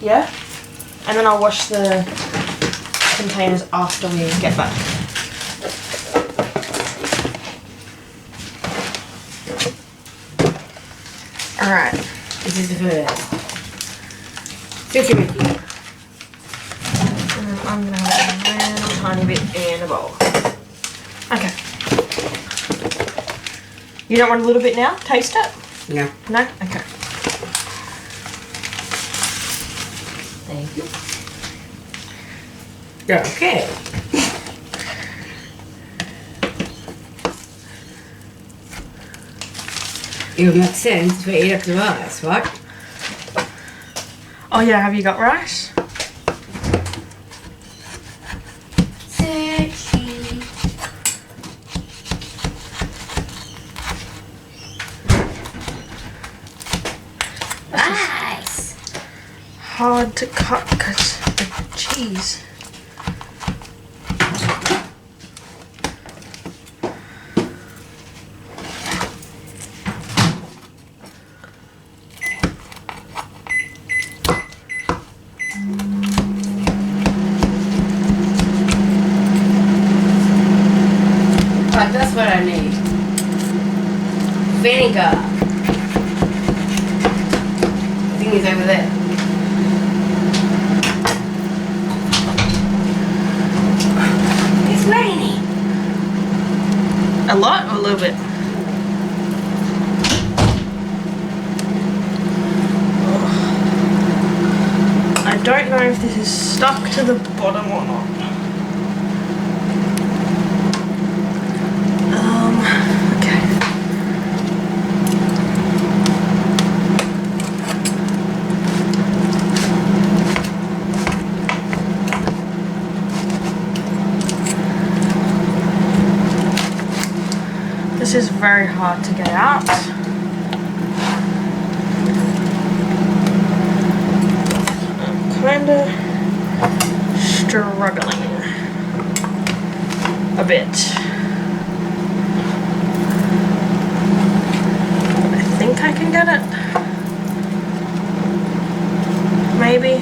Yeah? And then I'll wash the containers after we get back. Alright. This is the first. Silky Mickey. And then I'm going to have a little tiny bit in a bowl. Okay. You don't want a little bit now? Taste it? No. No? Okay. Thank you. Okay. It would make sense if we eat up the rice, right? Oh yeah, have you got rice? Sexy. Rice. Hard to cut because of the cheese. Right, that's what I need. Vinegar. I think it's over there. It's raining. A lot or a little bit? I don't know if this is stuck to the bottom or not. Okay. This is very hard to get out. I'm kind of struggling a bit. I think I can get it. Maybe.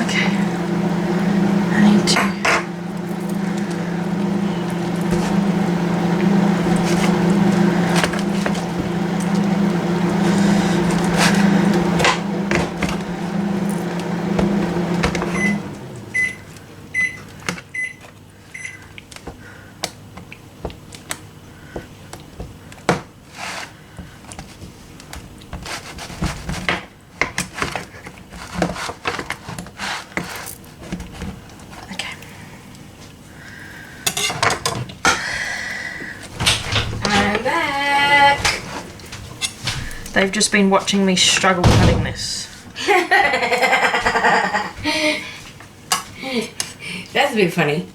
Okay. I need to. Okay. I'm back. They've just been watching me struggle cutting this. That's a bit funny.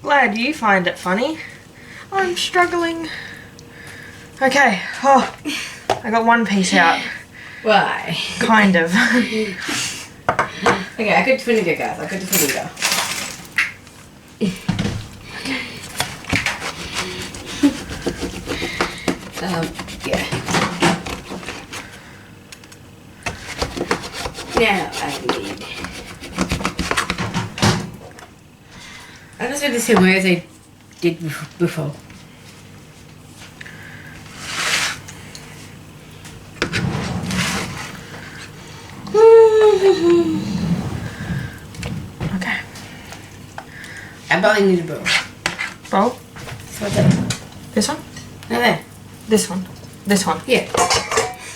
Glad you find it funny. I'm struggling. Okay. Oh, I got one piece out. Why? Kind of. Okay, I got vinegar, guys. I got the vinegar. Yeah. Now I need. I just do the same way as I did before. Okay. I probably need a bowl. Bowl? So there. This one? No, there. This one? This one? Yeah.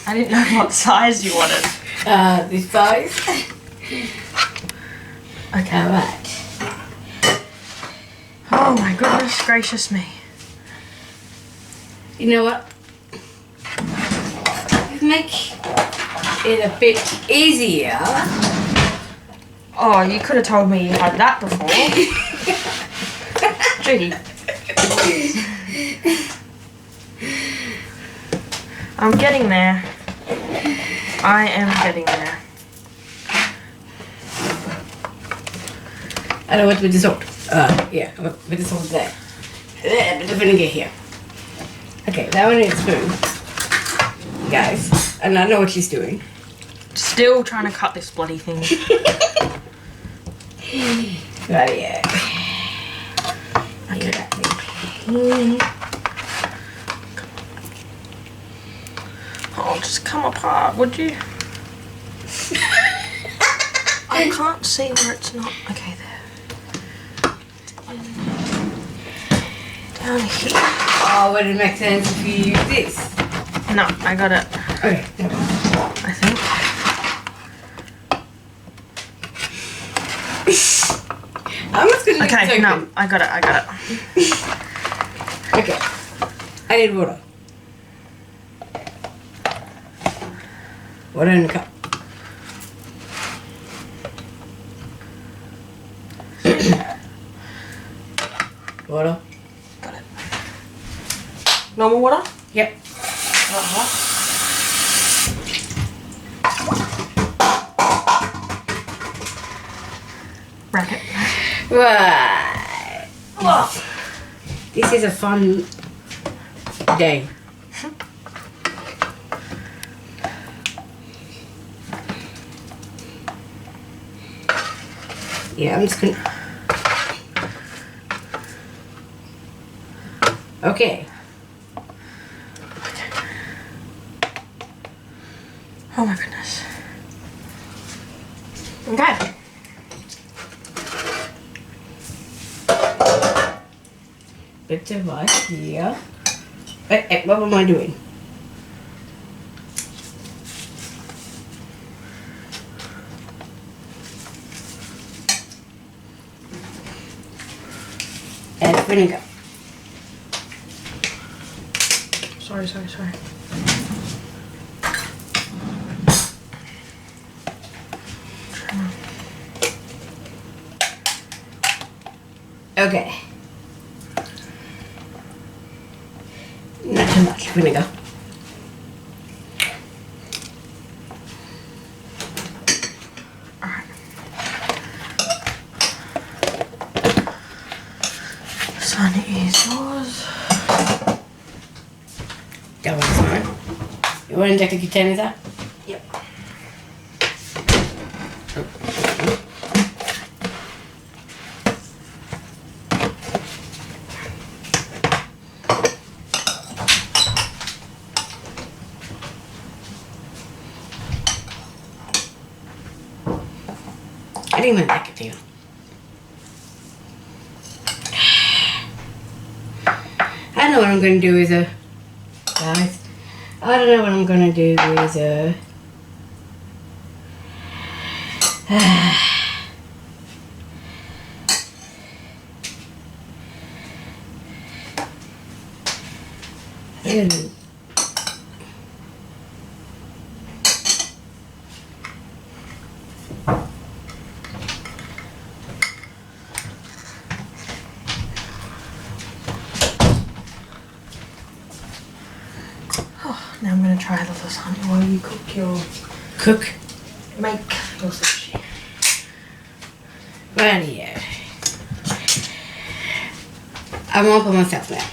I didn't know what size you wanted. This size. Okay. Alright. Oh my goodness gracious me. You know what? Make it a bit easier. Oh, you could have told me you had that before. Gee. I'm getting there. I am getting there. I don't want with the salt. Yeah, but this one's there. But the vinegar here. Okay, that one is spoon. Guys, and I know what she's doing. Still trying to cut this bloody thing. Right, yeah. Okay. Oh, just come apart, would you? I can't see where it's not. Okay, there. Down here. Oh, would it make sense if you use this? No, I got it. Okay, never mind. I think. I'm just gonna leave Okay, this no, open. I got it. Okay. I need water. Water in the cup. Water. Got it. Normal water? Yep. Racket. Right. Oh. This is a fun day. Yeah, I'm just gonna. Okay. Oh my goodness. Okay. Bit of ice here. What am I doing? Add vinegar. Sorry. Okay. Not too much vinegar. Alright. Sun is yours. That one's fine. You want to take the containers out? Yep. I didn't even like it, deal. I know what I'm going to do is guys, I don't know what I'm going to do is Now I'm gonna try the lasagna while you make your sushi. Right here. I'm all by myself now.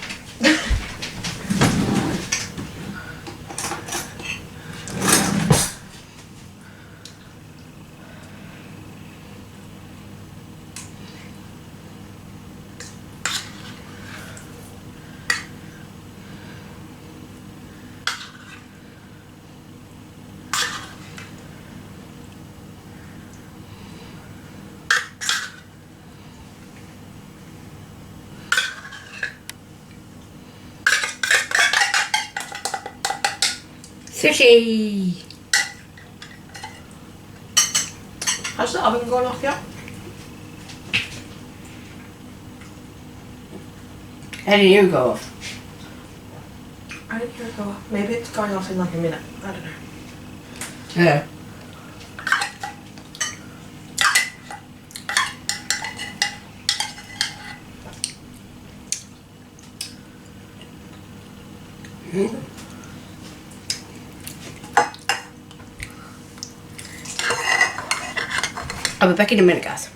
Sushi! Has the oven gone off yet? How did you go off? I didn't hear it go off. Maybe it's going off in like a minute. I don't know. Yeah. I'll be back in a minute, guys.